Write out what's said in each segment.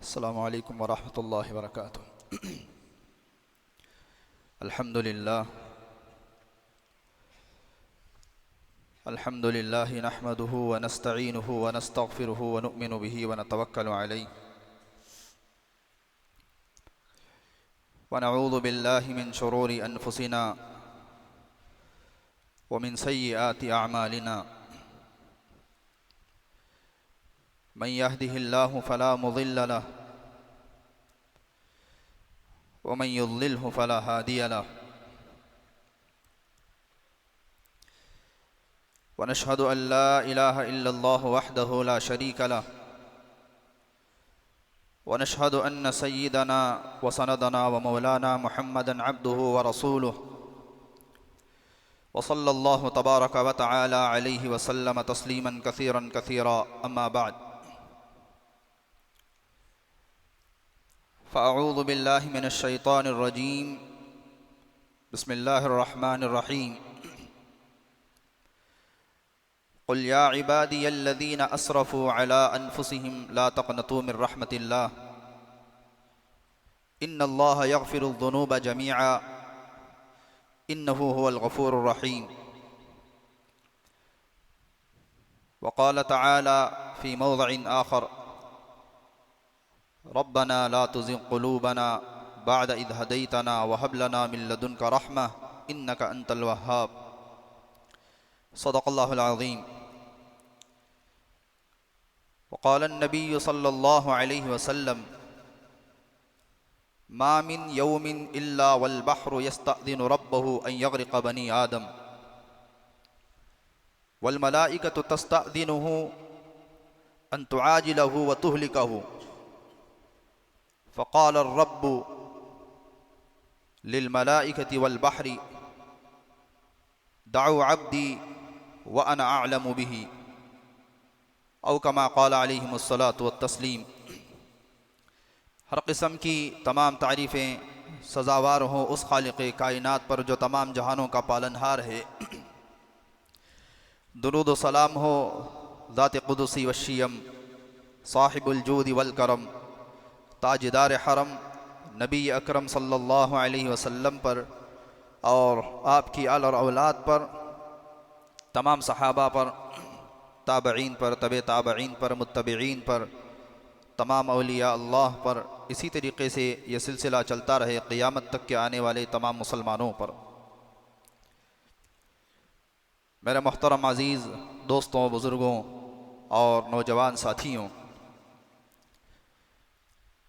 अस्सलामु अलैकुम वरहमतुल्लाहि वबरकातुहू। अल्हम्दुलिल्लाह नहमदुहु व नस्तईनुहु व नस्तगफिरुहु व नुअमिनु बिही व नतवक्कलु अलैहि व नऊज़ु बिल्लाहि मिन शुरूरि अनफुसिना व मिन सय्यिआति अअमालिना। मन यहदिहिल्लाहु फला मुज़िल्ल लहु व मन युज़्लिल्हु फला हादिय लहु। व नशहदु अन ला इलाहा इल्लल्लाहु वहदहु ला शरीक लहु व नशहदु अन्न सय्यिदना व सनदना व मौलाना मुहम्मदन अब्दुहु व रसूलुहु व सल्लल्लाहु तबारक व तआला अलैहि व सल्लम तस्लीमन कसीरन कसीरा। अम्मा बाद फ़अऊज़ु बिल्लाहि मिनश शैतानिर रजीम। बिस्मिल्लाहिर रहमानिर रहीम। क़ुल या इबादियल्लज़ीना अस्रफ़ू अला अनफुसिहिम ला तक़नतू मिन रहमतिल्लाह इन्नल्लाह यग़फ़िरुज़्ज़ुनूब जमीआ इन्नहु हुवल गफ़ूरुर रहीम। व क़ाल तआला फ़ी मौज़िइन आख़र रब्बना ला तुज़िग़ क़ुलूबना बअद इज़ हदैतना व हब लना मिन लदुनका रहमह इन्नका अंतल वह्हाब। सदक़ल्लाहुल अज़ीम। व क़ाल अन्नबिय्यु सल्लल्लाहु अलैहि वसल्लम मा मिन यौमिन इल्ला वल बहरु यस्तअज़िनु रब्बहु अन यग़रिक़ बनी आदम वल मलाइकतु तस्तअज़िनुहु अन तुआजिलहु व तुहलिकहु। फ़क़ाल अर्रब्बु लिल मलाइकति वल बहरि दअू अब्दी व अना अअलमु बिही औ कमा क़ाल अलैहिमुस्सलातु वत्तस्लीम। हर किस्म की तमाम तारीफ़ें सज़ावार हों उस खालिक़े कायनात पर जो तमाम जहानों का पालनहार है। दुरूद व सलाम हो ज़ात क़ुदसी वश्शियम साहिबुल जूद वल करम ताजदार हरम नबी अकरम सल्लल्लाहु अलैहि वसल्लम पर और आपकी आल और औलाद पर, तमाम सहाबा पर, ताबईन पर, तबे ताबईन पर, मुत्तबईन पर, तमाम औलिया अल्लाह पर, इसी तरीक़े से ये सिलसिला चलता रहे क़ियामत तक के आने वाले तमाम मुसलमानों पर। मेरे मोहतरम अज़ीज़ दोस्तों, बुज़ुर्गों और नौजवान साथियों,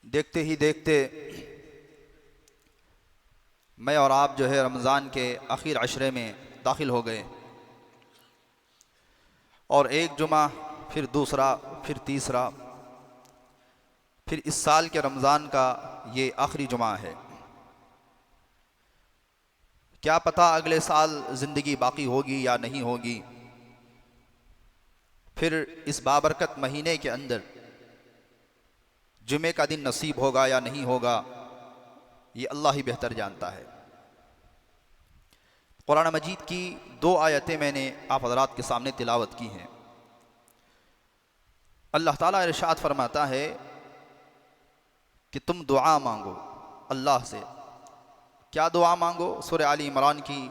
देखते ही देखते मैं और आप जो है रमज़ान के आखिर अशरे में दाखिल हो गए और एक जुमा, फिर दूसरा, फिर तीसरा, फिर इस साल के रमज़ान का ये आखिरी जुमा है। क्या पता अगले साल ज़िंदगी बाकी होगी या नहीं होगी। फिर इस बाबरकत महीने के अंदर जुमे का दिन नसीब होगा या नहीं होगा, ये अल्लाह ही बेहतर जानता है। कुरान मजीद की दो आयतें मैंने आप हज़रात के सामने तिलावत की हैं। अल्लाह ताला इरशाद फरमाता है कि तुम दुआ मांगो अल्लाह से। क्या दुआ मांगो? सूरह आली इमरान की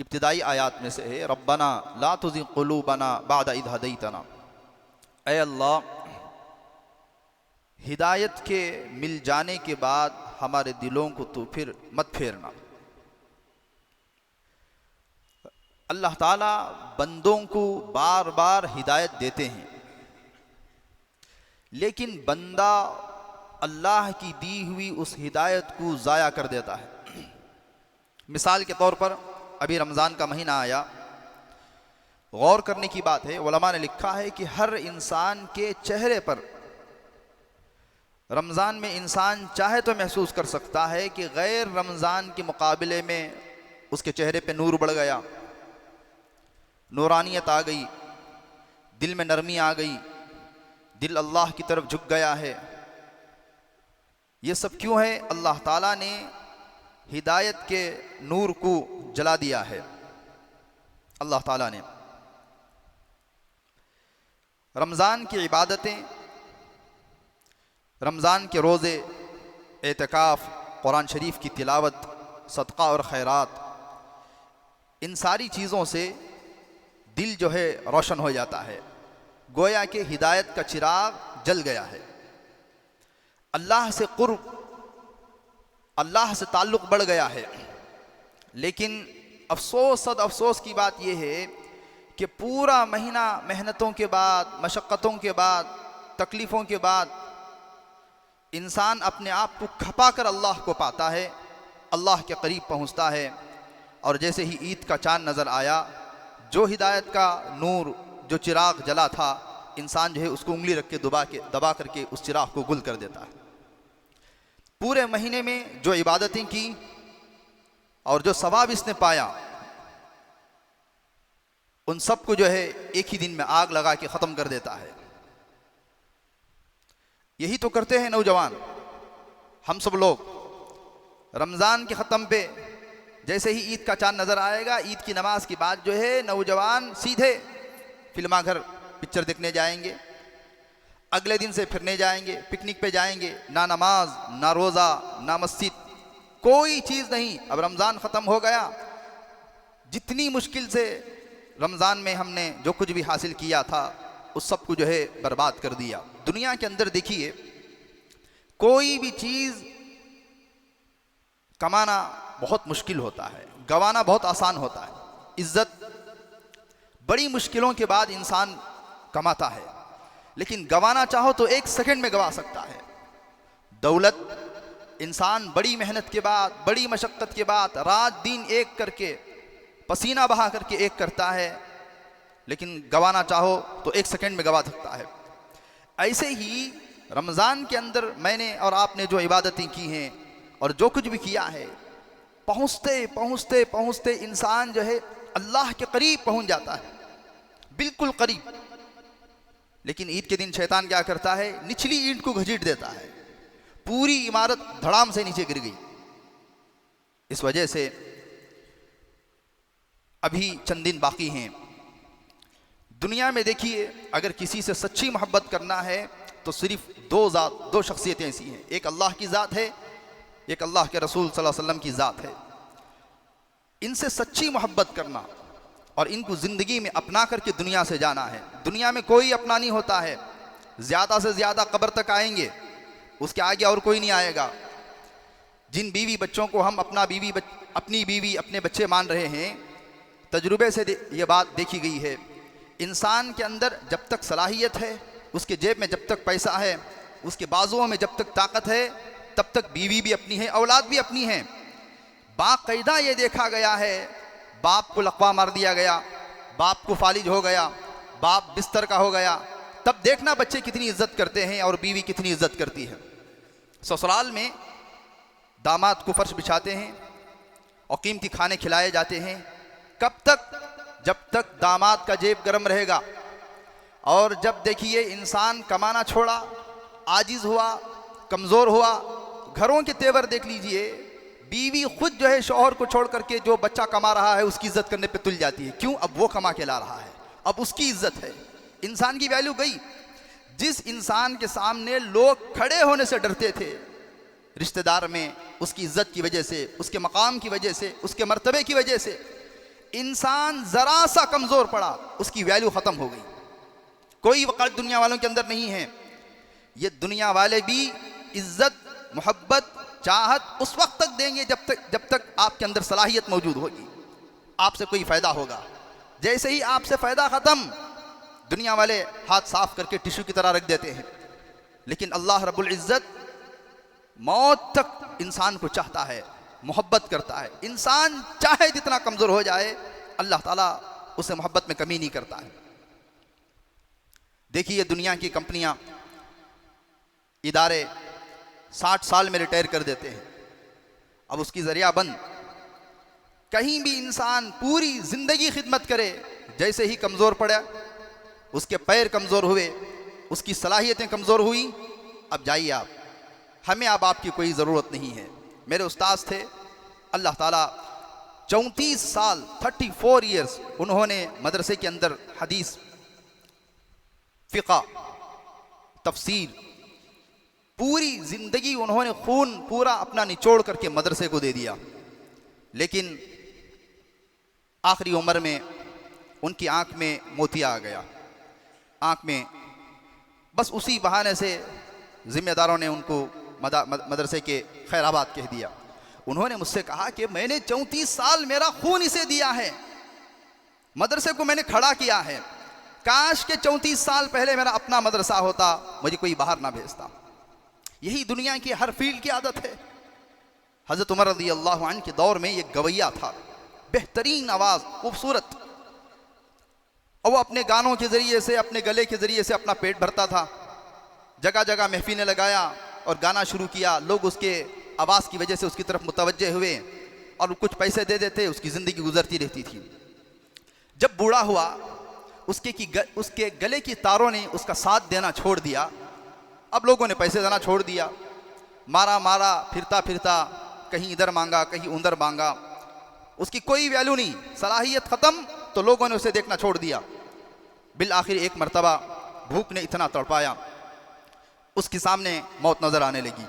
इब्तिदाई आयात में से है, रब्बना ला तुज़िग़ क़ुलूबना बअद इज़ हदैतना। ऐ अल्लाह, हिदायत के मिल जाने के बाद हमारे दिलों को तू फिर मत फेरना। अल्लाह ताला बंदों को बार बार हिदायत देते हैं, लेकिन बंदा अल्लाह की दी हुई उस हिदायत को ज़ाया कर देता है। मिसाल के तौर पर अभी रमज़ान का महीना आया, गौर करने की बात है, उलमा ने लिखा है कि हर इंसान के चेहरे पर रमज़ान में इंसान चाहे तो महसूस कर सकता है कि गैर रमज़ान के मुकाबले में उसके चेहरे पे नूर बढ़ गया, नूरानियत आ गई, दिल में नरमी आ गई, दिल अल्लाह की तरफ झुक गया है। ये सब क्यों है? अल्लाह ताला ने हिदायत के नूर को जला दिया है। अल्लाह ताला ने रमज़ान की इबादतें रमज़ान के रोज़े, एतकाफ़, कुरान शरीफ की तिलावत, सदका और खैरात, इन सारी चीज़ों से दिल जो है रोशन हो जाता है। गोया कि हिदायत का चिराग जल गया है। अल्लाह से कुर्ब, अल्लाह से ताल्लुक़ बढ़ गया है। लेकिन अफसोस, सद अफसोस की बात यह है कि पूरा महीना मेहनतों के बाद, मशक्क़तों के बाद, तकलीफ़ों के बाद इंसान अपने आप को खपा कर अल्लाह को पाता है, अल्लाह के करीब पहुँचता है। और जैसे ही ईद का चाँद नज़र आया, जो हिदायत का नूर, जो चिराग जला था, इंसान जो है उसको उंगली रख के दबा करके उस चिराग को गुल कर देता है। पूरे महीने में जो इबादतें की और जो सवाब इसने पाया, उन सब को जो है एक ही दिन में आग लगा के ख़त्म कर देता है। यही तो करते हैं नौजवान, हम सब लोग। रमज़ान के ख़त्म पे जैसे ही ईद का चाँद नज़र आएगा, ईद की नमाज के बाद जो है नौजवान सीधे फिल्मा घर पिक्चर देखने जाएंगे, अगले दिन से फिरने जाएंगे, पिकनिक पे जाएंगे। ना नमाज, ना रोज़ा, ना मस्जिद, कोई चीज़ नहीं। अब रमज़ान ख़त्म हो गया, जितनी मुश्किल से रमज़ान में हमने जो कुछ भी हासिल किया था, उस सब को जो है बर्बाद कर दिया। दुनिया के अंदर देखिए, कोई भी चीज़ कमाना बहुत मुश्किल होता है, गंवाना बहुत आसान होता है। इज़्ज़त बड़ी मुश्किलों के बाद इंसान कमाता है, लेकिन गंवाना चाहो तो एक सेकंड में गंवा सकता है। दौलत इंसान बड़ी मेहनत के बाद, बड़ी मशक्क़त के बाद, रात दिन एक करके, पसीना बहा करके एक करता है, लेकिन गंवाना चाहो तो एक सेकंड में गंवा सकता है। ऐसे ही रमज़ान के अंदर मैंने और आपने जो इबादतें की हैं और जो कुछ भी किया है, पहुँचते पहुँचते पहुँचते इंसान जो है अल्लाह के करीब पहुँच जाता है, बिल्कुल करीब। लेकिन ईद के दिन शैतान क्या करता है, निचली ईंट को घसीट देता है, पूरी इमारत धड़ाम से नीचे गिर गई। इस वजह से अभी चंद दिन बाकी हैं। दुनिया में देखिए, अगर किसी से सच्ची मोहब्बत करना है तो सिर्फ दो शख्सियतें ऐसी हैं, एक अल्लाह की ज़ात है, एक अल्लाह के रसूल सल्लल्लाहु अलैहि वसल्लम की ज़ात है। इनसे सच्ची मोहब्बत करना और इनको ज़िंदगी में अपना करके दुनिया से जाना है। दुनिया में कोई अपना नहीं होता है, ज़्यादा से ज़्यादा कब्र तक आएंगे, उसके आगे और कोई नहीं आएगा। जिन बीवी बच्चों को हम अपनी बीवी अपने बच्चे मान रहे हैं, तजुर्बे से ये बात देखी गई है, इंसान के अंदर जब तक सलाहियत है, उसके जेब में जब तक पैसा है, उसके बाजुओं में जब तक ताकत है, तब तक बीवी भी अपनी है, औलाद भी अपनी है। बाकायदा ये देखा गया है, बाप को लकवा मार दिया गया, बाप को फालिज हो गया, बाप बिस्तर का हो गया, तब देखना बच्चे कितनी इज्जत करते हैं और बीवी कितनी इज्जत करती है। ससुराल में दामाद को फर्श बिछाते हैं और कीमती खाने खिलाए जाते हैं। कब तक? जब तक दामाद का जेब गर्म रहेगा। और जब देखिए इंसान कमाना छोड़ा, आजिज़ हुआ, कमज़ोर हुआ, घरों के तेवर देख लीजिए, बीवी खुद जो है शौहर को छोड़ करके जो बच्चा कमा रहा है उसकी इज्जत करने पे तुल जाती है। क्यों? अब वो कमा के ला रहा है, अब उसकी इज्जत है। इंसान की वैल्यू गई। जिस इंसान के सामने लोग खड़े होने से डरते थे रिश्तेदार में, उसकी इज्जत की वजह से, उसके मकाम की वजह से, उसके मर्तबे की वजह से इंसान ज़रा सा कमज़ोर पड़ा, उसकी वैल्यू ख़त्म हो गई। कोई वक़्त दुनिया वालों के अंदर नहीं है। ये दुनिया वाले भी इज्जत, मोहब्बत, चाहत उस वक्त तक देंगे जब तक आपके अंदर सलाहियत मौजूद होगी, आपसे कोई फ़ायदा होगा। जैसे ही आपसे फ़ायदा ख़त्म, दुनिया वाले हाथ साफ करके टिश्यू की तरह रख देते हैं। लेकिन अल्लाह रब्बुल इज़्ज़त मौत तक इंसान को चाहता है, मोहब्बत करता है। इंसान चाहे जितना कमज़ोर हो जाए, अल्लाह ताला उसे मोहब्बत में कमी नहीं करता है। देखिए दुनिया की कंपनियां, इदारे 60 साल में रिटायर कर देते हैं, अब उसकी ज़रिया बंद। कहीं भी इंसान पूरी ज़िंदगी खिदमत करे, जैसे ही कमज़ोर पड़ा, उसके पैर कमज़ोर हुए, उसकी सलाहियतें कमज़ोर हुई, अब जाइए आप, हमें अब आपकी कोई ज़रूरत नहीं है। मेरे उस्ताद थे, अल्लाह ताला 34 साल 34 ईयर्स उन्होंने मदरसे के अंदर हदीस, फ़िक़्ह, तफसीर, पूरी ज़िंदगी उन्होंने खून पूरा अपना निचोड़ करके मदरसे को दे दिया, लेकिन आखिरी उम्र में उनकी आंख में मोतिया आ गया, आंख में। बस उसी बहाने से ज़िम्मेदारों ने उनको मदरसे के खैराबाद कह दिया। उन्होंने मुझसे कहा कि मैंने 34 साल मेरा खून इसे दिया है, मदरसे को मैंने खड़ा किया है, काश के 34 साल पहले मेरा अपना मदरसा होता, मुझे कोई बाहर ना भेजता। यही दुनिया की हर फील्ड की आदत है। हज़रत उमर रज़ी अल्लाह अन्हु के दौर में एक गवैया था, बेहतरीन आवाज़, खूबसूरत, और वो अपने गानों के ज़रिए से, अपने गले के ज़रिए से अपना पेट भरता था। जगह जगह महफिलें लगाया और गाना शुरू किया। लोग उसके आवाज़ की वजह से उसकी तरफ मुतवज्जे हुए और कुछ पैसे दे देते, उसकी ज़िंदगी गुजरती रहती थी। जब बूढ़ा हुआ, उसके गले की तारों ने उसका साथ देना छोड़ दिया। अब लोगों ने पैसे देना छोड़ दिया। मारा मारा फिरता फिरता कहीं इधर मांगा, कहीं उधर मांगा, उसकी कोई वैल्यू नहीं, सलाहियत ख़त्म, तो लोगों ने उसे देखना छोड़ दिया। बिल आखिर एक मर्तबा भूख ने इतना तड़पाया, उसके सामने मौत नज़र आने लगी।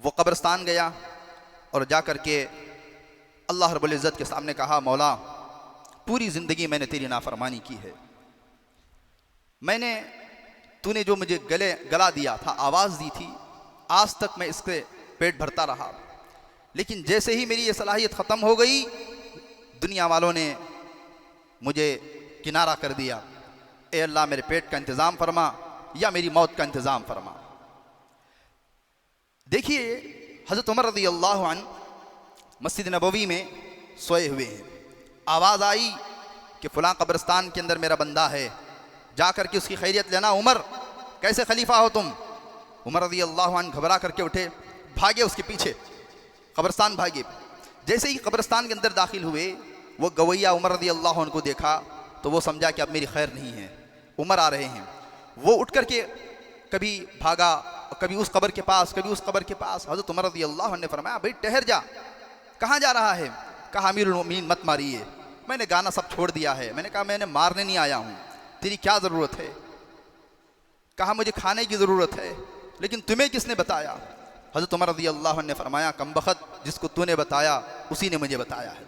वो कब्रिस्तान गया और जाकर के अल्लाह रब्बुल इज़्ज़त के सामने कहा, मौला, पूरी ज़िंदगी मैंने तेरी नाफरमानी की है, तूने जो मुझे गला दिया था, आवाज़ दी थी, आज तक मैं इसके पेट भरता रहा, लेकिन जैसे ही मेरी ये सलाहियत ख़त्म हो गई, दुनिया वालों ने मुझे किनारा कर दिया। ए अल्लाह, मेरे पेट का इंतज़ाम फरमा या मेरी मौत का इंतज़ाम फरमा। देखिए, हज़रत उमर रज़ी अल्लाह अन्हु मस्जिद नबवी में सोए हुए हैं। आवाज़ आई कि फ़लाँ कब्रिस्तान के अंदर मेरा बंदा है, जा कर के उसकी खैरियत लेना। उमर, कैसे खलीफा हो तुम? उमर रज़ी अल्लाह अन्हु घबरा करके उठे, भागे उसके पीछे, कब्रिस्तान भागे। जैसे ही कब्रिस्तान के अंदर दाखिल हुए, वो गवैया उमर रज़ी अल्लाह अन्हु को देखा तो वो समझा कि अब मेरी खैर नहीं है, उमर आ रहे हैं। वो उठ करके कभी भागा, कभी उस कब्र के पास, कभी उस कब्र के पास। हज़रत उमर रज़ी अल्लाह अन्हु ने फरमाया, भाई ठहर जा, कहाँ जा रहा है? कहा, अमीरुल मोमिनीन मत मारिए, मैंने गाना सब छोड़ दिया है। मैंने कहा, मैंने मारने नहीं आया हूँ, तेरी क्या ज़रूरत है? कहा, मुझे खाने की ज़रूरत है, लेकिन तुम्हें किसने बताया? हज़रत उमर रज़ी अल्लाह अन्हु ने फरमाया, कमबख्त, जिसको तूने बताया उसी ने मुझे बताया है।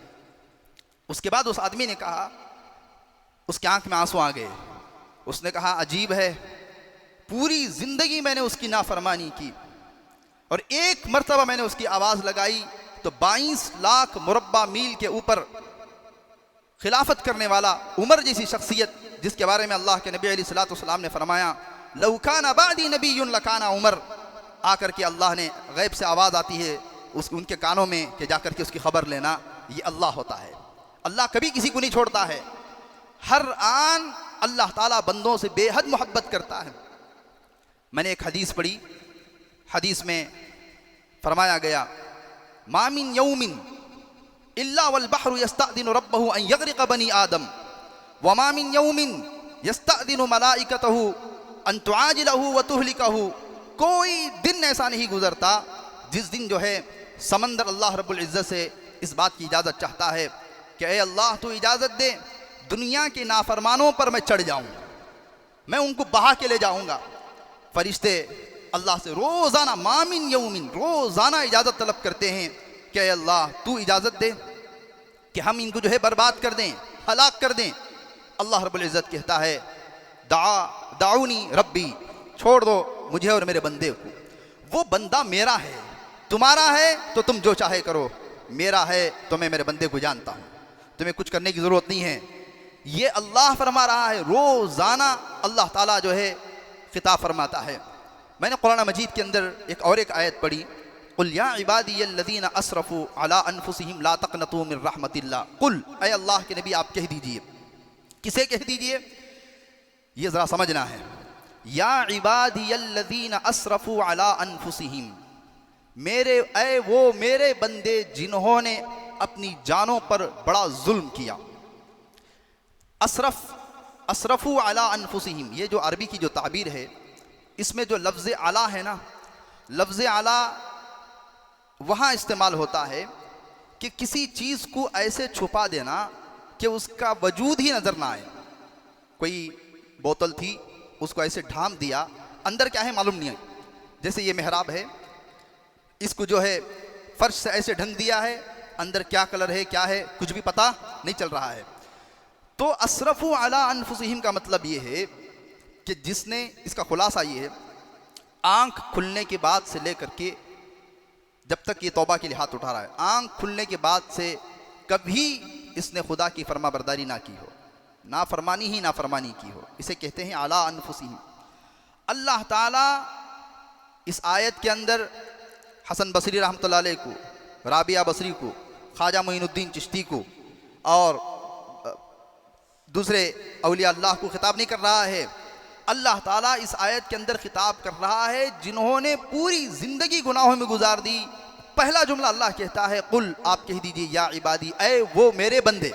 उसके बाद उस आदमी ने कहा, उसकी आंख में आंसू आ गए। उसने कहा, अजीब है, पूरी ज़िंदगी मैंने उसकी नाफरमानी की और एक मरतबा मैंने उसकी आवाज़ लगाई तो 22 लाख मुरब्बा मील के ऊपर खिलाफत करने वाला उमर जैसी शख्सियत, जिसके बारे में अल्लाह के नबी अलैहिस्सलातु वस्सलाम ने फरमाया, लौ काना बादी नबियुन लकाना उमर। आकर के अल्लाह ने गैब से आवाज़ आती है उनके कानों में कि जाकर के उसकी खबर लेना। ये अल्लाह होता है, अल्लाह कभी किसी को नहीं छोड़ता है। हर आन अल्लाह ताला बंदों से बेहद मोहब्बत करता है। मैंने एक हदीस पढ़ी, हदीस में फरमाया गया, मामिन यौमिन इल्ला वल बहरु यस्तअदिनु रब्बहु अन यगरिक़ बनी आदम व मामिन यौमिन यस्तअदिनु मलाइकतहु अन तुआजिलहु व तुहलिकहु। कोई दिन ऐसा नहीं गुजरता जिस दिन जो है समंदर अल्लाह रब्बुल इज़्ज़त से इस बात की इजाज़त चाहता है कि ए अल्लाह, तू इजाज़त दे, दुनिया के नाफरमानों पर मैं चढ़ जाऊँ, मैं उनको बहा के ले जाऊँगा। फरिश्ते अल्लाह से रोज़ाना, मामिन यौमिन, रोज़ाना इजाज़त तलब करते हैं कि अल्लाह, तू इजाज़त दे कि हम इनको जो है बर्बाद कर दें, हलाक कर दें। अल्लाह रब्बुल इज़्ज़त कहता है, दाऊनी रब्बी, छोड़ दो मुझे और मेरे बंदे को। वो बंदा मेरा है, तुम्हारा है तो तुम जो चाहे करो, मेरा है तो मैं मेरे बंदे को जानता हूँ, तुम्हें कुछ करने की ज़रूरत नहीं है। ये अल्लाह फरमा रहा है, रोज़ाना अल्लाह ताला जो है खिताब फरमाता है। मैंने कुरान मजीद के अंदर एक आयत पढ़ी, कुल या इबादियल्लज़ीना असरफ़ू अला अनफुसिहिम ला तक़नतू मिन रहमतिल्लाह। कुल, ऐ अल्लाह के नबी आप कह दीजिए, किसे कह दीजिए, ये ज़रा समझना है। या इबादियल्लज़ीना असरफ़ू अला अनफुसिहिम, वो मेरे बंदे जिन्होंने अपनी जानों पर बड़ा जुल्म किया। असरफ़ू अला अनफुसिहिम, ये जो अरबी की जो ताबीर है, इसमें जो लफ्ज़ अला है ना, लफ्ज़ अला वहाँ इस्तेमाल होता है कि किसी चीज़ को ऐसे छुपा देना कि उसका वजूद ही नज़र ना आए। कोई बोतल थी, उसको ऐसे ढाम दिया, अंदर क्या है मालूम नहीं है, जैसे ये मेहराब है, इसको जो है फर्श से ऐसे ढंग दिया है, अंदर क्या कलर है क्या है कुछ भी पता नहीं चल रहा है। तो असरफु अला अनफुसिहिम का मतलब ये है कि जिसने, इसका खुलासा ये है, आंख खुलने के बाद से लेकर के जब तक ये तौबा के लिए हाथ उठा रहा है, आंख खुलने के बाद से कभी इसने खुदा की फरमाबरदारी ना की हो, ना फरमानी ही ना फरमानी की हो, इसे कहते हैं अला अनफुसिहिम। अल्लाह ताला इस आयत के अंदर हसन बसरी रहमतुल्लाह अलैह को, राबिया बसरी को, ख्वाजा मोइनुद्दीन चिश्ती को और दूसरे औलिया अल्लाह को खिताब नहीं कर रहा है। अल्लाह ताला इस आयत के अंदर खिताब कर रहा है जिन्होंने पूरी ज़िंदगी गुनाहों में गुजार दी। पहला जुमला अल्लाह कहता है कुल, आप कह दीजिए या इबादी, ऐ वो मेरे बंदे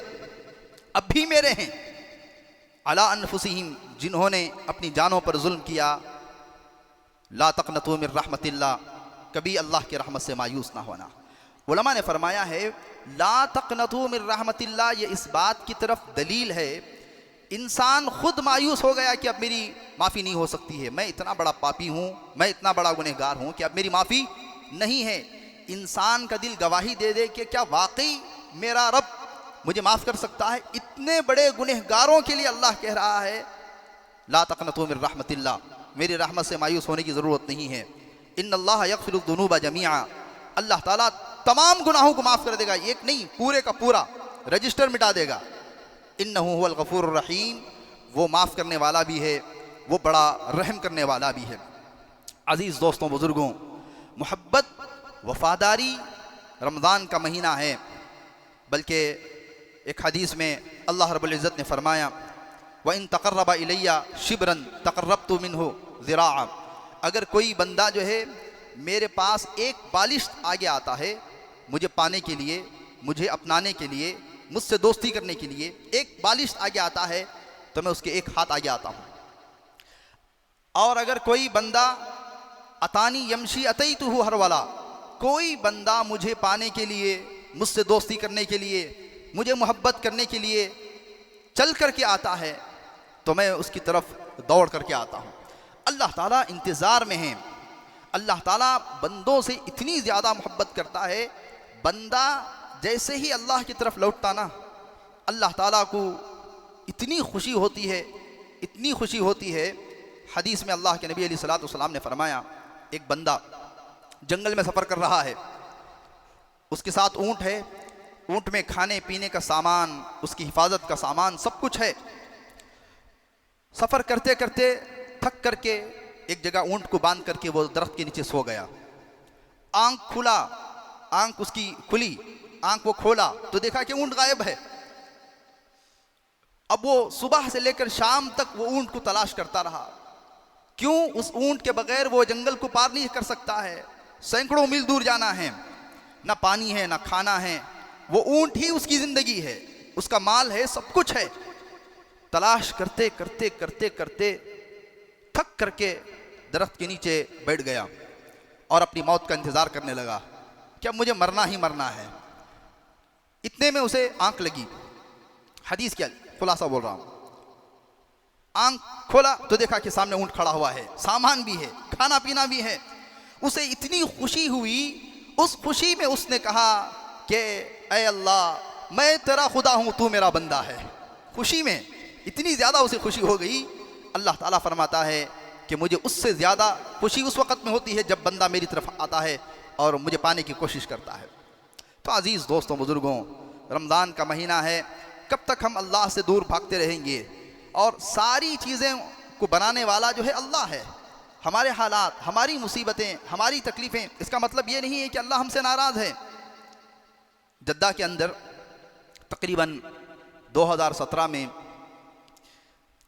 अब भी मेरे हैं, अला अनफुसिहिम, जिन्होंने अपनी जानों पर जुल्म किया, ला तक़नतू मिन रहमतिल्लाह, कभी अल्लाह की रहमत से मायूस ना होना। उलमा ने फरमाया है ला तक़नतू मिन रहमतिल्लाह, ये इस बात की तरफ दलील है, इंसान खुद मायूस हो गया कि अब मेरी माफ़ी नहीं हो सकती है, मैं इतना बड़ा पापी हूँ, मैं इतना बड़ा गुनहगार हूँ कि अब मेरी माफ़ी नहीं है। इंसान का दिल गवाही दे दे कि क्या वाकई मेरा रब मुझे माफ़ कर सकता है। इतने बड़े गुनहगारों के लिए अल्लाह कह रहा है ला तक़नतू मिन रहमतिल्लाह, मेरी रहमत से मायूस होने की ज़रूरत नहीं है। इन्नल्लाह यग़फ़िरुज़्ज़ुनूब जमीआ, अल्लाह ताला तमाम गुनाहों को माफ़ कर देगा, एक नहीं पूरे का पूरा रजिस्टर मिटा देगा। इन्नहु हुवल गफ़ूरुर रहीम, वो माफ़ करने वाला भी है, वो बड़ा रहम करने वाला भी है। अज़ीज़ दोस्तों बुज़ुर्गों, मोहब्बत वफ़ादारी रमज़ान का महीना है, बल्कि एक हदीस में अल्लाह रब्बुल इज़्ज़त ने फरमाया व इन तक़र्रबा इलैया शिब्रन तक़र्रबतु मिन्हु ज़िराअ, अगर कोई बंदा जो है मेरे पास एक बालिश आगे आता है, मुझे पाने के लिए, मुझे अपनाने के लिए, मुझसे दोस्ती करने के लिए एक बालिश आगे आता है तो मैं उसके एक हाथ आगे आता हूँ। और अगर कोई बंदा अतानी यमशी अतैतुहु हरवला, कोई बंदा मुझे पाने के लिए, मुझसे दोस्ती करने के लिए, मुझे मोहब्बत करने के लिए चल करके आता है तो मैं उसकी तरफ दौड़ करके आता हूँ। अल्लाह ताला इंतज़ार में है, अल्लाह ताला बंदों से इतनी ज़्यादा मोहब्बत करता है, बंदा जैसे ही अल्लाह की तरफ लौटता ना, अल्लाह ताला को इतनी खुशी होती है, इतनी खुशी होती है। हदीस में अल्लाह के नबी अलैहिस्सलातु वस्सलाम ने फरमाया, एक बंदा जंगल में सफ़र कर रहा है, उसके साथ ऊँट है, ऊँट में खाने पीने का सामान, उसकी हिफाजत का सामान सब कुछ है। सफ़र करते करते थक करके एक जगह ऊँट को बांध करके वो दरख्त के नीचे सो गया। आँख खुला, आँख उसकी खुली, आँख वो खोला तो देखा कि ऊँट गायब है। अब वो सुबह से लेकर शाम तक वो ऊँट को तलाश करता रहा। क्यों? उस ऊँट के बगैर वो जंगल को पार नहीं कर सकता है, सैकड़ों मील दूर जाना है, ना पानी है ना खाना है, वो ऊँट ही उसकी ज़िंदगी है, उसका माल है, सब कुछ है। तलाश करते करते करते करते थक करके दरख्त के नीचे बैठ गया और अपनी मौत का इंतज़ार करने लगा कि अब मुझे मरना ही मरना है। इतने में उसे आंख लगी। हदीस क्या खुलासा बोल रहा हूँ। आंख खोला तो देखा कि सामने ऊँट खड़ा हुआ है, सामान भी है, खाना पीना भी है। उसे इतनी खुशी हुई, उस खुशी में उसने कहा कि ऐ अल्लाह, मैं तेरा खुदा हूँ, तू मेरा बंदा है। खुशी में इतनी ज़्यादा उसे खुशी हो गई। अल्लाह ताला फरमाता है कि मुझे उससे ज़्यादा खुशी उस वक़्त में होती है जब बंदा मेरी तरफ आता है और मुझे पाने की कोशिश करता है। तो अज़ीज़ दोस्तों बुज़ुर्गों, रमज़ान का महीना है, कब तक हम अल्लाह से दूर भागते रहेंगे? और सारी चीज़ें को बनाने वाला जो है अल्लाह है। हमारे हालात, हमारी मुसीबतें, हमारी तकलीफ़ें, इसका मतलब ये नहीं है कि अल्लाह हमसे नाराज़ है। जद्दा के अंदर तकरीबन 2017 में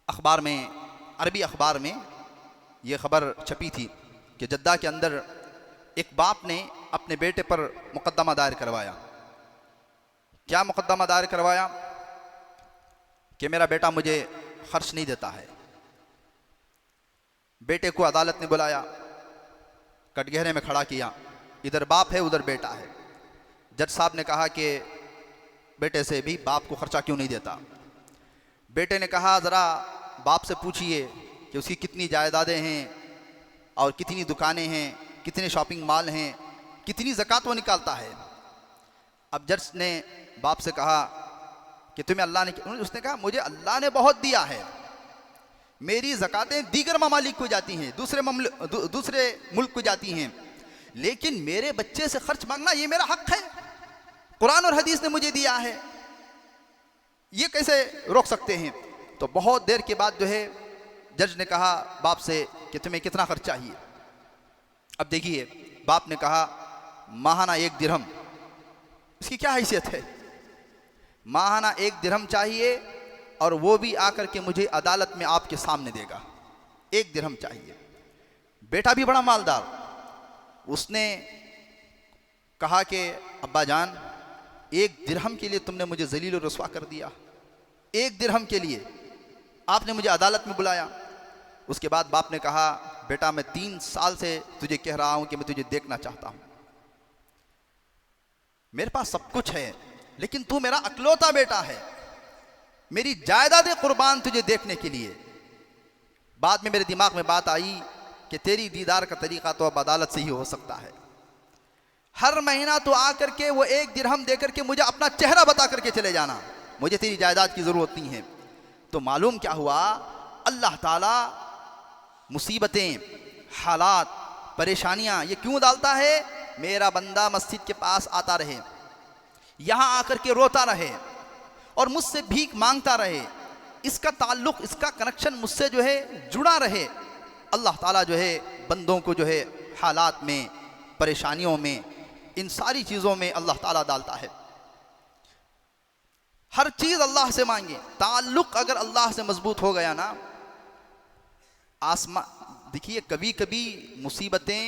अखबार में, अरबी अखबार में ये ख़बर छपी थी कि जद्दा के अंदर एक बाप ने अपने बेटे पर मुकद्दमा दायर करवाया। क्या मुकद्दमा दायर करवाया? कि मेरा बेटा मुझे खर्च नहीं देता है। बेटे को अदालत ने बुलाया, कटघरे में खड़ा किया, इधर बाप है उधर बेटा है। जज साहब ने कहा कि बेटे से भी बाप को खर्चा क्यों नहीं देता? बेटे ने कहा ज़रा बाप से पूछिए कि उसकी कितनी जायदादें हैं और कितनी दुकानें हैं, कितने शॉपिंग मॉल हैं, कितनी ज़कात वो निकालता है। अब जज ने बाप से कहा कि तुम्हें अल्लाह ने, उसने कहा मुझे अल्लाह ने बहुत दिया है, मेरी ज़कातें दीगर ममालिक को जाती हैं, दूसरे मुल्क को जाती हैं, लेकिन मेरे बच्चे से खर्च मांगना ये मेरा हक है, कुरान और हदीस ने मुझे दिया है, ये कैसे रोक सकते हैं। तो बहुत देर के बाद जो है जज ने कहा बाप से कि तुम्हें कितना खर्च चाहिए। अब देखिए बाप ने कहा माहाना 1 दिरहम। इसकी क्या हैसियत है, माहाना 1 दिरहम चाहिए और वो भी आकर के मुझे अदालत में आपके सामने देगा, 1 दिरहम चाहिए। बेटा भी बड़ा मालदार, उसने कहा कि अब्बा जान 1 दिरहम के लिए तुमने मुझे जलील और रसवा कर दिया, 1 दिरहम के लिए आपने मुझे अदालत में बुलाया। उसके बाद बाप ने कहा बेटा मैं 3 साल से तुझे कह रहा हूं कि मैं तुझे देखना चाहता हूं, मेरे पास सब कुछ है लेकिन तू मेरा अकलौता बेटा है, मेरी जायदाद कुर्बान तुझे देखने के लिए। बाद में मेरे दिमाग में बात आई कि तेरी दीदार का तरीका तो अब अदालत से ही हो सकता है, हर महीना तो आकर के वो 1 दिरहम देकर के मुझे अपना चेहरा बता करके चले जाना, मुझे तेरी जायदाद की ज़रूरत नहीं है। तो मालूम क्या हुआ, अल्लाह ताला मुसीबतें, हालात, परेशानियां ये क्यों डालता है, मेरा बंदा मस्जिद के पास आता रहे, यहाँ आकर के रोता रहे और मुझसे भीख मांगता रहे, इसका ताल्लुक़, इसका कनेक्शन मुझसे जो है जुड़ा रहे। अल्लाह ताला जो है बंदों को जो है हालात में, परेशानियों में, इन सारी चीज़ों में अल्लाह ताला डालता है। हर चीज़ अल्लाह से मांगे, ताल्लुक़ अगर अल्लाह से मजबूत हो गया ना, देखिए कभी कभी मुसीबतें,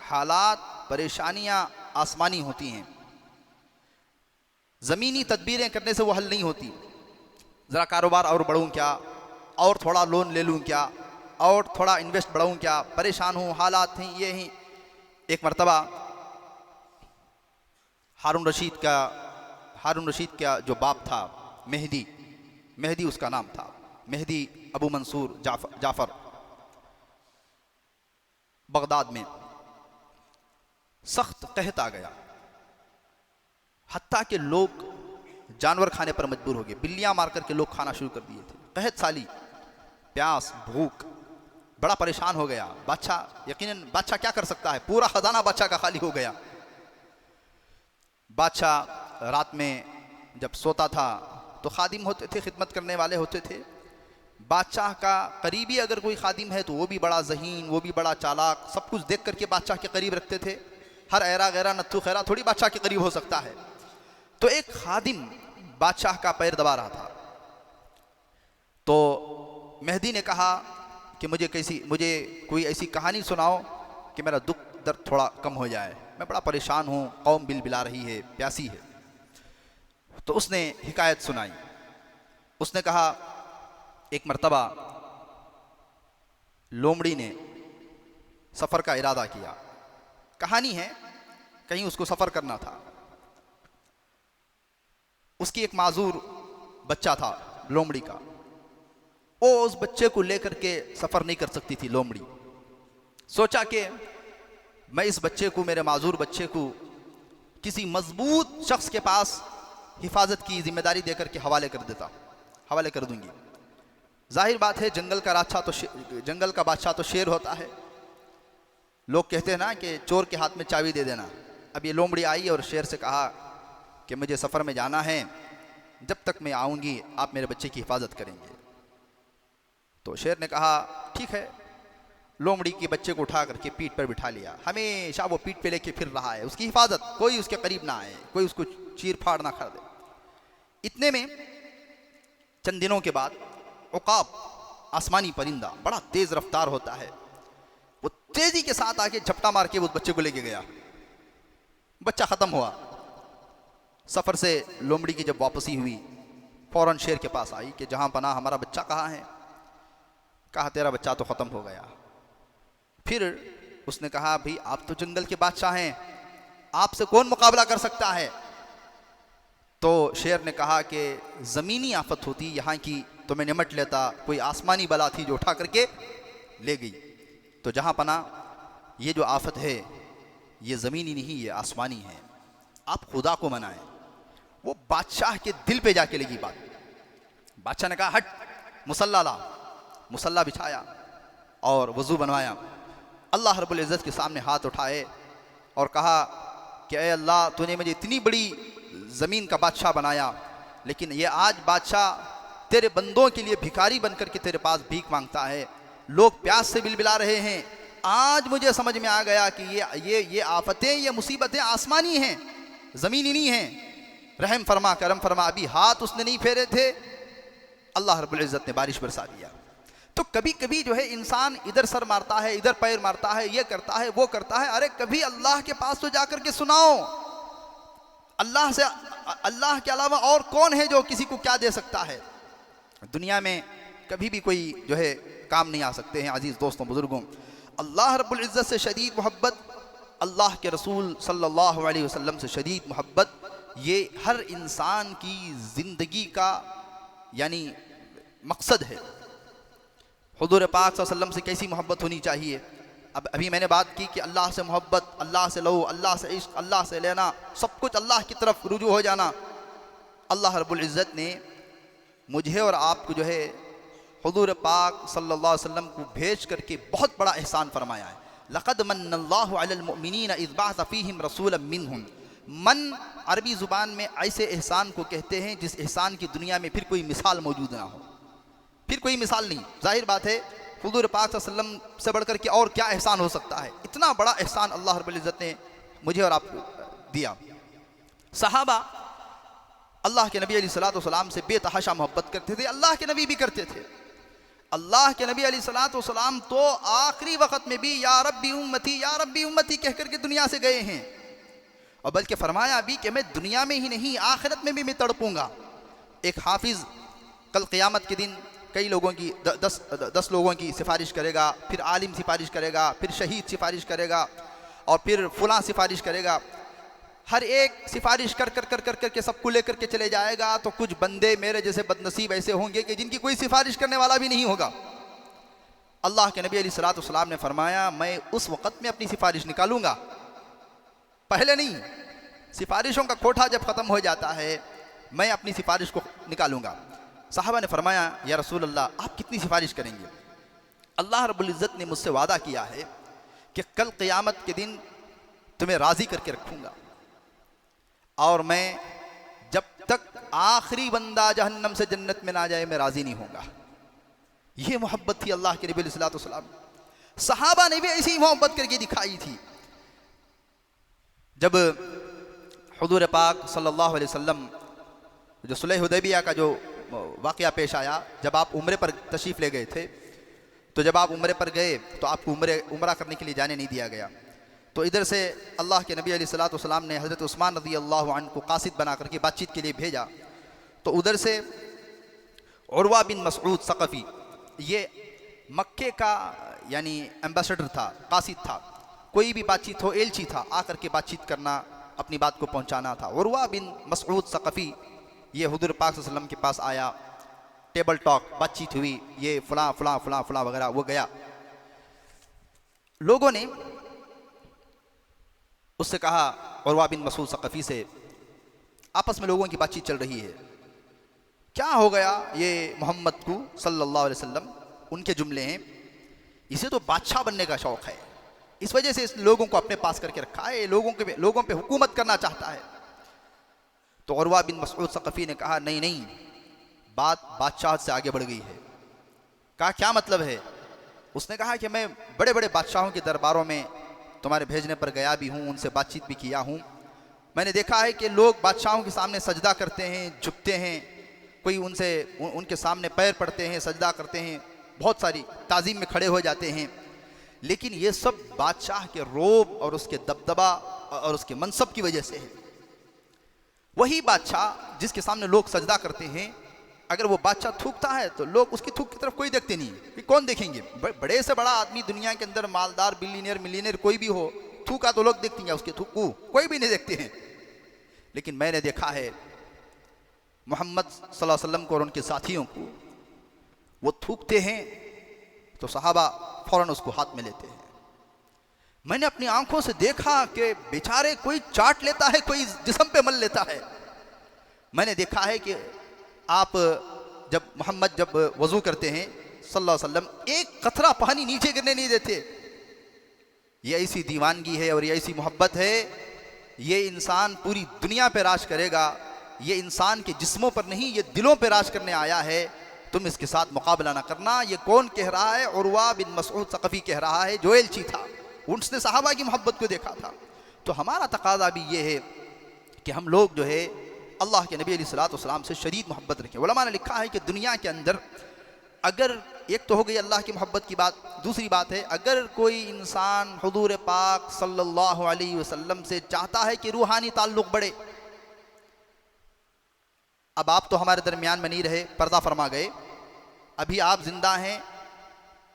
हालात, परेशानियां आसमानी होती हैं, ज़मीनी तदबीरें करने से वो हल नहीं होती। ज़रा कारोबार और बढ़ूँ क्या, और थोड़ा लोन ले लूँ क्या, और थोड़ा इन्वेस्ट बढ़ाऊँ क्या, परेशान हूँ, हालात हैं ये हैं। एक मरतबा हारून रशीद का जो बाप था मेहदी उसका नाम था, मेहदी अबू मंसूर जाफ़र, बगदाद में सख्त कहत आ गया, हत्ता के लोग जानवर खाने पर मजबूर हो गए, बिल्लियां मार करके लोग खाना शुरू कर दिए थे। कहत साली, प्यास, भूख, बड़ा परेशान हो गया बादशाह। यकीनन बादशाह क्या कर सकता है, पूरा खजाना बादशाह का खाली हो गया। बादशाह रात में जब सोता था तो खादिम होते थे, खिदमत करने वाले होते थे। बादशाह का करीबी अगर कोई खादिम है तो वो भी बड़ा ज़हीन, वो भी बड़ा चालाक, सब कुछ देख करके बादशाह के करीब रखते थे। हर ऐरा गैरा नत्थु खैरा थोड़ी बादशाह के करीब हो सकता है। तो एक खादिम बादशाह का पैर दबा रहा था, तो मेहदी ने कहा कि मुझे कोई ऐसी कहानी सुनाओ कि मेरा दुख दर्द थोड़ा कम हो जाए, मैं बड़ा परेशान हूँ, कौम बिलबिला रही है, प्यासी है। तो उसने हिकायत सुनाई। उसने कहा एक मर्तबा लोमड़ी ने सफ़र का इरादा किया, कहानी है, कहीं उसको सफ़र करना था। उसकी एक माजूर बच्चा था लोमड़ी का, वो उस बच्चे को लेकर के सफ़र नहीं कर सकती थी। लोमड़ी सोचा कि मैं इस बच्चे को, मेरे माजूर बच्चे को किसी मजबूत शख्स के पास हिफाजत की जिम्मेदारी देकर के हवाले कर दूंगी। जाहिर बात है जंगल का बादशाह तो शेर होता है। लोग कहते हैं ना कि चोर के हाथ में चाबी दे देना। अब ये लोमड़ी आई और शेर से कहा कि मुझे सफ़र में जाना है, जब तक मैं आऊँगी आप मेरे बच्चे की हिफाजत करेंगे। तो शेर ने कहा ठीक है। लोमड़ी के बच्चे को उठा करके पीठ पर बिठा लिया, हमेशा वो पीठ पे लेके फिर रहा है, उसकी हिफाजत, कोई उसके करीब ना आए, कोई उसको चीर फाड़ ना कर दे। इतने में चंद दिनों के बाद उकाब, आसमानी परिंदा, बड़ा तेज रफ्तार होता है, वो तेजी के साथ आके झपटा मार के उस बच्चे को लेके गया। बच्चा खत्म हुआ। सफर से लोमड़ी की जब वापसी हुई, फौरन शेर के पास आई कि जहां पना हमारा बच्चा कहाँ है। कहा तेरा बच्चा तो खत्म हो गया। फिर उसने कहा भाई आप तो जंगल के बादशाह हैं, आपसे कौन मुकाबला कर सकता है। तो शेर ने कहा कि ज़मीनी आफत होती यहाँ की तो मैं निमट लेता, कोई आसमानी बला थी जो उठा करके ले गई। तो जहाँ पना ये जो आफत है ये ज़मीनी नहीं, ये आसमानी है, आप खुदा को मनाएं। वो बादशाह के दिल पे जाके लगी बात। बादशाह ने कहा हट, मुसल्ला ला। मुसल्ला बिछाया और वज़ू बनवाया, अल्लाह रब्बुल इज़्ज़त के सामने हाथ उठाए और कहा कि ऐ अल्लाह, तूने मुझे इतनी बड़ी ज़मीन का बादशाह बनाया, लेकिन ये आज बादशाह तेरे बंदों के लिए भिखारी बनकर के तेरे पास भीख मांगता है, लोग प्यास से बिलबिला रहे हैं। आज मुझे समझ में आ गया कि ये आफतें, ये मुसीबतें आसमानी हैं, ज़मीनी नहीं हैं। रहम फरमा, करम फरमा। अभी हाथ उसने नहीं फेरे थे, अल्लाह रब्बुल इज़्ज़त ने बारिश बरसा दिया। तो कभी कभी जो है इंसान इधर सर मारता है, इधर पैर मारता है, ये करता है, वो करता है। अरे कभी अल्लाह के पास तो जाकर के सुनाओ। अल्लाह के अलावा और कौन है जो किसी को क्या दे सकता है। दुनिया में कभी भी कोई जो है काम नहीं आ सकते हैं। अजीज़ दोस्तों, बुजुर्गों, अल्लाह रब्बुल इज़्ज़त से शदीद मोहब्बत, अल्लाह के रसूल सल्लल्लाहु अलैहि वसल्लम से शदीद मोहब्बत, ये हर इंसान की ज़िंदगी का यानी मकसद है। हुज़ूर पाक सल्लल्लाहु अलैहि वसल्लम से कैसी मोहब्बत होनी चाहिए। अब अभी मैंने बात की कि अल्लाह से मोहब्बत, अल्लाह से लो, अल्लाह से इश्क, अल्लाह से लेना, सब कुछ अल्लाह की तरफ रुजू हो जाना। अल्लाह रब्बुल इज़्ज़त ने मुझे और आपको जो है हुज़ूर पाक सल्लल्लाहु अलैहि वसल्लम को भेज करके बहुत बड़ा एहसान फरमाया है। लक़द मन्नल्लाहु अलल मुअमिनीन इज़ बअस फ़ीहिम रसूलन मिनहुम। मन अरबी ज़ुबान में ऐसे एहसान को कहते हैं जिस एहसान की दुनिया में फिर कोई मिसाल मौजूद ना हो, फिर कोई मिसाल नहीं। जाहिर बात है हुज़ूर पाक सल्लल्लाहु अलैहि वसल्लम से बढ़कर के और क्या एहसान हो सकता है। इतना बड़ा एहसान अल्लाह रब्बुल इज़्ज़त ने मुझे और आपको दिया। सहाबा अल्लाह के नबी अलैहिस्सलातु वस्सलाम से बेतहाशा मोहब्बत करते थे, अल्लाह के नबी भी करते थे। अल्लाह के नबी अलैहिस्सलातु वस्सलाम तो आखिरी वक्त में भी या रब्बी उम्मती, या रब्बी उम्मती कह करके दुनिया से गए हैं, और बल्कि फरमाया भी कि मैं दुनिया में ही नहीं आखिरत में भी मैं तड़पूंगा। एक हाफिज़ कल क़यामत के दिन कई लोगों की दस लोगों की सिफारिश करेगा, फिर आलिम सिफारिश करेगा, फिर शहीद सिफारिश करेगा, और फिर फलां सिफारिश करेगा। हर एक सिफारिश कर कर कर कर कर के सबको लेकर के चले जाएगा। तो कुछ बंदे मेरे जैसे बदनसीब ऐसे होंगे कि जिनकी कोई सिफारिश करने वाला भी नहीं होगा। अल्लाह के नबी अलैहिस्सलातु वस्सलाम ने फरमाया, मैं उस वक़्त में अपनी सिफारिश निकालूंगा, पहले नहीं। सिफारिशों का कोठा जब ख़त्म हो जाता है मैं अपनी सिफारिश को निकालूंगा। साहबा ने फरमाया, या रसूल अल्लाह, आप कितनी सिफारिश करेंगे। अल्लाह रब्बुल इज़्ज़त ने मुझसे वादा किया है कि कल क़यामत के दिन तुम्हें राज़ी करके रखूँगा, और मैं जब तक आखिरी बंदा जहन्नम से जन्नत में ना जाए मैं राज़ी नहीं होऊंगा। ये मोहब्बत थी अल्लाह के नबी अलैहिस्सलातु वस्सलाम। सहाबा ने भी ऐसी मोहब्बत करके दिखाई थी। जब हुज़ूर पाक सल्लल्लाहु अलैहि वसल्लम जो सुलह हुदैबिया का जो वाक़या पेश आया, जब आप उम्रे पर तशरीफ़ ले गए थे, तो जब आप उम्रे पर गए तो आपको उम्रा करने के लिए जाने नहीं दिया गया। तो इधर से अल्लाह के नबी अलैहिस्सलातु वस्सलाम ने हज़रत उस्मान रज़ी अल्लाहु अन्हु को कासिद बना करके बातचीत के लिए भेजा। तो उधर से उरवा बिन मसऊद सक़फ़ी, ये मक्के का यानी एम्बेसडर था, कासिद था, कोई भी बातचीत हो एलची था, आकर के बातचीत करना, अपनी बात को पहुँचाना था। उरवा बिन मसऊद सक़फ़ी ये हुज़ूर पाक सल्लल्लाहु अलैहि वसल्लम के पास आया, टेबल टॉक, बातचीत हुई, ये फ़लाँ फ़लाँ फ़लाँ फ़लाँ वगैरह। वो गया, लोगों ने उससे कहा, उरवा बिन मसऊद सक़फ़ी से, आपस में लोगों की बातचीत चल रही है, क्या हो गया ये मोहम्मद को सल्लल्लाहु अलैहि वसल्लम, उनके जुमले हैं, इसे तो बादशाह बनने का शौक़ है, इस वजह से इस लोगों को अपने पास करके रखा है, लोगों पे हुकूमत करना चाहता है। तो उरवा बिन मसऊद सक़फ़ी ने कहा, नहीं नहीं, बात बादशाह से आगे बढ़ गई है। कहा, क्या मतलब है। उसने कहा कि मैं बड़े बड़े बादशाहों के दरबारों में तुम्हारे भेजने पर गया भी हूँ, उनसे बातचीत भी किया हूँ। मैंने देखा है कि लोग बादशाहों के सामने सजदा करते हैं, झुकते हैं, कोई उनके सामने पैर पड़ते हैं, सजदा करते हैं, बहुत सारी ताज़ीम में खड़े हो जाते हैं। लेकिन ये सब बादशाह के रोब और उसके दबदबा और उसके मनसब की वजह से है। वही बादशाह जिसके सामने लोग सजदा करते हैं, अगर वो बादशाह थूकता है तो लोग उसकी थूक की तरफ कोई देखते नहीं है, कि कौन देखेंगे। बड़े से बड़ा आदमी दुनिया के अंदर, मालदार, बिलियनियर, मिलियनियर कोई भी हो, थूका तो लोग देखते हैं, उसके थूक को कोई भी नहीं देखते हैं। लेकिन मैंने देखा है मोहम्मद सल्लल्लाहु अलैहि वसल्लम को और उनके साथियों को, वो थूकते हैं तो सहाबा फ़ौरन उसको हाथ में लेते हैं। मैंने अपनी आंखों से देखा कि बेचारे कोई चाट लेता है, कोई जिस्म पे मल लेता है। मैंने देखा है कि आप जब वज़ू करते हैं सल्लल्लाहु अलैहि वसल्लम, एक कतरा पानी नीचे गिरने नहीं देते। ये ऐसी दीवानगी है और ये ऐसी मोहब्बत है, ये इंसान पूरी दुनिया पे राज करेगा। ये इंसान के जिस्मों पर नहीं, ये दिलों पे राज करने आया है। तुम इसके साथ मुकाबला ना करना। ये कौन कह रहा है? उर्वा बिन मसऊद सकफी कह रहा है, जो एलची था, उसने सहाबा की मोहब्बत को देखा था। तो हमारा तकाजा भी ये है कि हम लोग जो है अल्लाह के नबी अलैहिस्सलाम से शदीद मोहब्बत रखें। उलमा ने लिखा है कि दुनिया के अंदर अगर, एक तो हो गई अल्लाह की मोहब्बत की बात, दूसरी बात है अगर कोई इंसान हुजूर पाक सल्लल्लाहु अलैहि वसल्लम से चाहता है कि रूहानी ताल्लुक़ बढ़े। अब आप तो हमारे दरमियान में नहीं रहे, पर्दा फरमा गए, अभी आप जिंदा हैं,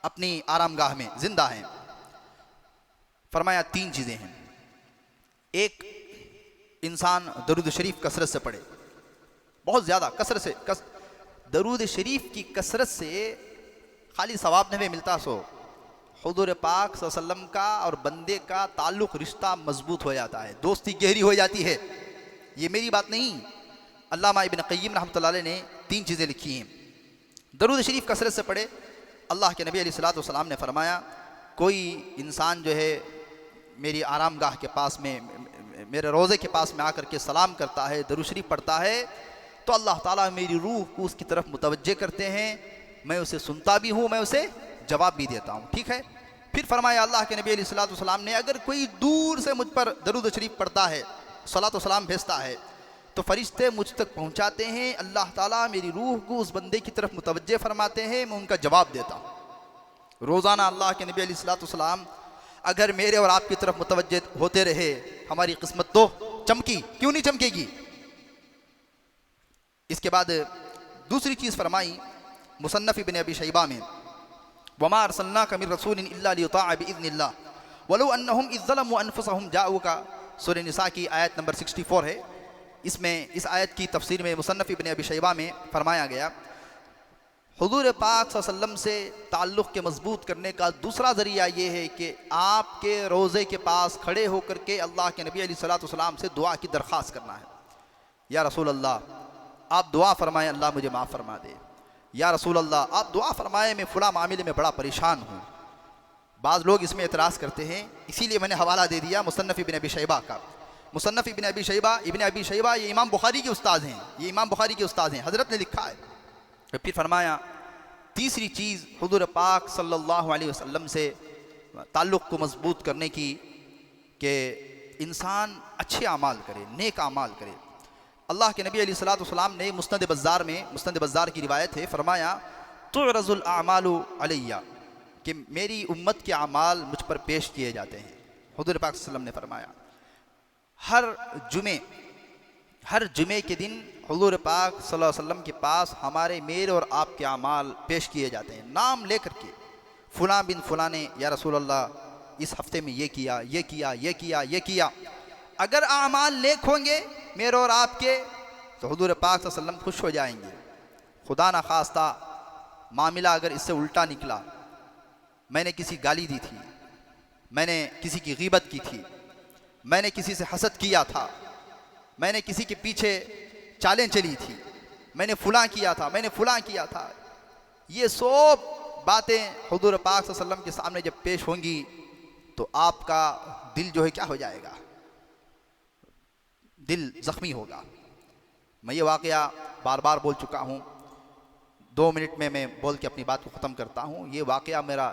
अपनी आरामगाह में जिंदा हैं। फरमाया 3 चीज़ें हैं। एक, इंसान दरूद शरीफ कसरत से पढ़े, बहुत ज़्यादा कसरत से। दरूद शरीफ की कसरत से खाली सवाब नहीं मिलता, सो हुजूर पाक सल्लल्लाहु अलैहि वसल्लम का और बंदे का ताल्लुक़, रिश्ता मजबूत हो जाता है, दोस्ती गहरी हो जाती है। ये मेरी बात नहीं, अल्लामा इब्न क़य्यिम रहमतुल्लाह अलैह ने 3 चीज़ें लिखी हैं। दरूद शरीफ कसरत से पढ़े। अल्लाह के नबी अलैहिस्सलाम ने फरमाया, कोई इंसान जो है मेरी आरामगाह के पास में, मेरे रोज़े के पास में आकर के सलाम करता है, दरूद शरीफ पढ़ता है, तो अल्लाह ताला मेरी रूह को उसकी तरफ मुतवज्जे करते हैं। मैं उसे सुनता भी हूँ, मैं उसे जवाब भी देता हूँ। ठीक है। फिर फरमाया अल्लाह के नबी अलैहिस्सलाम ने, अगर कोई दूर से मुझ पर दरूद शरीफ पढ़ता है, सलात व सलाम भेजता है, तो फरिश्ते मुझ तक पहुँचाते हैं, अल्लाह ताला मेरी रूह को उस बंदे की तरफ मुतवज्जे फरमाते हैं, मैं उनका जवाब देता हूँ। रोज़ाना अल्लाह के नबी अलैहिस्सलाम अगर मेरे और आपकी तरफ मुतवज्जे होते रहे, हमारी किस्मत तो चमकी, क्यों नहीं चमकेगी। इसके बाद दूसरी चीज़ फरमाई मुसन्नफ़ इब्न अबी शैबा में, वमा अरसलनाका मिन रसूलिन इल्ला लियुताअ बिइज़्निल्लाह वलौ अन्नहुम इज़ ज़लमू अनफुसहुम जाऊका। सूरह निसा की आयत नंबर 64 है। इसमें इस आयत की तफसीर में मुसन्नफ़ इब्न अबी शैबा में फरमाया गया, हुजूर पाक सल्लल्लाहु अलैहि वसल्लम से ताल्लुक़ के मजबूत करने का दूसरा ज़रिया ये है कि आपके रोज़े के पास खड़े होकर के अल्लाह के नबी अलैहिस्सलाम से दुआ की दरख्वास्त करना है। या रसूल अल्लाह, आप दुआ फरमाएं, अल्लाह मुझे माफ़ फरमा दे। या रसूल अल्लाह, आप दुआ फरमाएं, मैं फ़ुला मामले में बड़ा परेशान हूँ। बाज़ लोग इसमें एतराज़ करते हैं, इसीलिए मैंने हवाला दे दिया मुसन्नफ़ इब्न अबी शैबा का। मुसन्नफ़ इब्न अबी शैबा ये इमाम बुखारी के उस्ताद हैं, ये इमाम बुखारी के उस्ताद हैं, हज़रत ने लिखा है। फिर फरमाया तीसरी चीज़ हुज़ूर पाक सल्लल्लाहु अलैहि वसल्लम से ताल्लुक़ को मजबूत करने की, कि इंसान अच्छे अमाल करे, नेक अमाल करे। अल्लाह के नबी अलैहिस्सलाम ने मुस्नद बज़्ज़ार की रिवायत है, फरमाया तुअरज़ुल अमालु अलैया, कि मेरी उम्मत के अमाल मुझ पर पेश किए जाते हैं। हुज़ूर पाक सल्लल्लाहु अलैहि वसल्लम ने फरमाया हर जुमे के दिन हुज़ूर पाक सल्लल्लाहु अलैहि वसल्लम के पास हमारे, मेरे और आपके अमाल पेश किए जाते हैं, नाम लेकर के, फ़ुलां बिन फ़ुलां ने या रसूल अल्लाह इस हफ्ते में ये किया, ये किया, ये किया, ये किया। अगर अमाल नेक होंगे मेरे और आपके, तो हुज़ूर पाक सल्लल्लाहु अलैहि वसल्लम खुश हो जाएंगे। खुदा ना खास्ता मामला अगर इससे उल्टा निकला, मैंने किसी गाली दी थी, मैंने किसी की गीबत की थी, मैंने किसी से हसद किया था, मैंने किसी के पीछे चालें चली थी, मैंने फ़ुलां किया था, मैंने फ़ुलां किया था, ये सब बातें हुज़ूर पाक सल्लल्लाहु अलैहि वसल्लम के सामने जब पेश होंगी, तो आपका दिल जो है क्या हो जाएगा, दिल ज़ख्मी होगा। मैं ये वाक़या बार बार बोल चुका हूँ, 2 मिनट में मैं बोल के अपनी बात को ख़त्म करता हूँ। ये वाक़या मेरा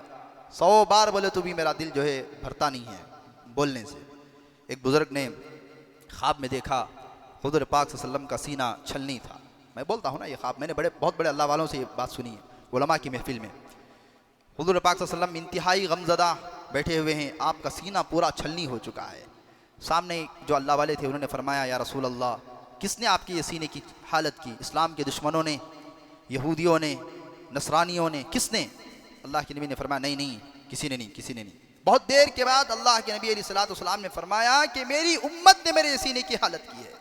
100 बार बोले तो भी मेरा दिल जो है भरता नहीं है बोलने से। एक बुज़ुर्ग ने ख्वाब में देखा हुज़ूर पाक सल्लल्लाहु अलैहि वसल्लम का सीना छलनी था। मैं बोलता हूँ ना, ये ख्वाब मैंने बहुत बड़े अल्लाह वालों से ये बात सुनी है, उलमा की महफिल में। हुज़ूर पाक सल्लल्लाहु अलैहि वसल्लम इंतहाई गमज़दा बैठे हुए हैं, आपका सीना पूरा छलनी हो चुका है। सामने जो अल्लाह वाले थे उन्होंने फरमाया, या रसूल अल्लाह, किसने आपकी ये सीने की हालत की? इस्लाम के दुश्मनों ने, यहूदियों ने, नसरानियों ने, किसने? अल्लाह के नबी ने फरमाया, नहीं, किसी ने नहीं। बहुत देर के बाद अल्लाह के नबी अलैहिस्सलाम ने फरमाया कि मेरी उम्मत ने मेरे सीने की हालत की है।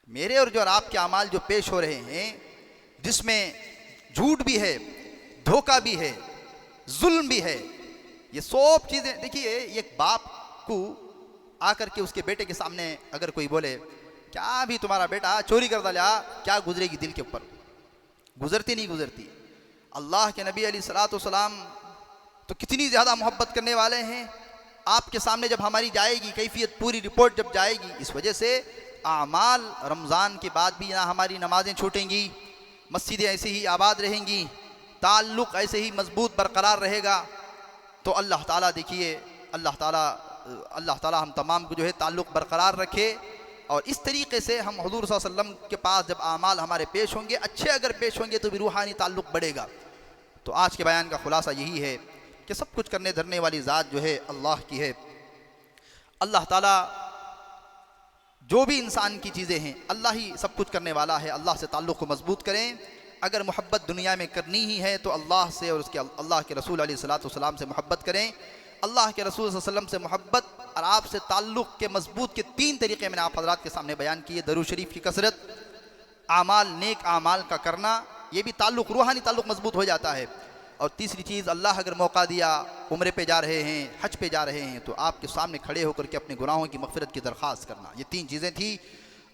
मेरे और जो आपके अमाल जो पेश हो रहे हैं, जिसमें झूठ भी है, धोखा भी है, जुल्म भी है, ये सब चीज़ें देखिए, एक बाप को आकर के उसके बेटे के सामने अगर कोई बोले क्या भी तुम्हारा बेटा चोरी कर डाला, क्या गुजरेगी दिल के ऊपर? गुजरती नहीं गुजरती? अल्लाह के नबी अलैहिस्सलाम तो कितनी ज़्यादा मोहब्बत करने वाले हैं। आपके सामने जब हमारी जाएगी कैफियत, पूरी रिपोर्ट जब जाएगी, इस वजह से आमाल रमज़ान के बाद भी ना हमारी नमाज़ें छूटेंगी, मस्जिदें ऐसे ही आबाद रहेंगी, ताल्लुक़ ऐसे ही मजबूत बरकरार रहेगा। तो अल्लाह ताला देखिए, अल्लाह ताला हम तमाम को जो है ताल्लुक़ बरकरार रखे। और इस तरीक़े से हम हुज़ूर सल्लल्लाहु अलैहि वसल्लम के पास जब आमाल हमारे पेश होंगे, अच्छे अगर पेश होंगे तो भी रूहानी ताल्लुक़ बढ़ेगा। तो आज के बयान का ख़ुलासा यही है कि सब कुछ करने धरने वाली ज़ात जो है अल्लाह की है। अल्लाह ताला जो भी इंसान की चीज़ें हैं, अल्लाह ही सब कुछ करने वाला है। अल्लाह से ताल्लुक़ को मजबूत करें। अगर मोहब्बत दुनिया में करनी ही है तो अल्लाह से और उसके अल्लाह के रसूल अलैहिस्सलाम से मोहब्बत करें। अल्लाह के रसूल सल्लल्लाहु अलैहि वसल्लम से मोहब्बत और आपसे ताल्लुक़ के मजबूत के 3 तरीक़े मैंने आप हज़रात के सामने बयान किए। दरूद शरीफ की कसरत, आमाल, नेक आमाल का करना, ये भी ताल्लुक़, रूहानी ताल्लुक़ मजबूत हो जाता है। और तीसरी चीज़, अल्लाह अगर मौका दिया, उम्रे पे जा रहे हैं, हज पे जा रहे हैं, तो आपके सामने खड़े होकर के अपने गुनाहों की मग़फ़िरत की दरख्वास्त करना। ये 3 चीज़ें थी।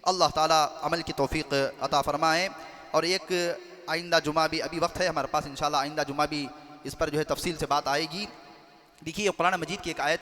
अल्लाह ताला अमल की तौफ़ीक़ अता फ़रमाए। और एक आइंदा जुमा भी अभी वक्त है हमारे पास, इंशाअल्लाह आइंदा जुमा भी इस पर जो है तफ़सील से बात आएगी। देखिए, कुरान मजीद की एक आयत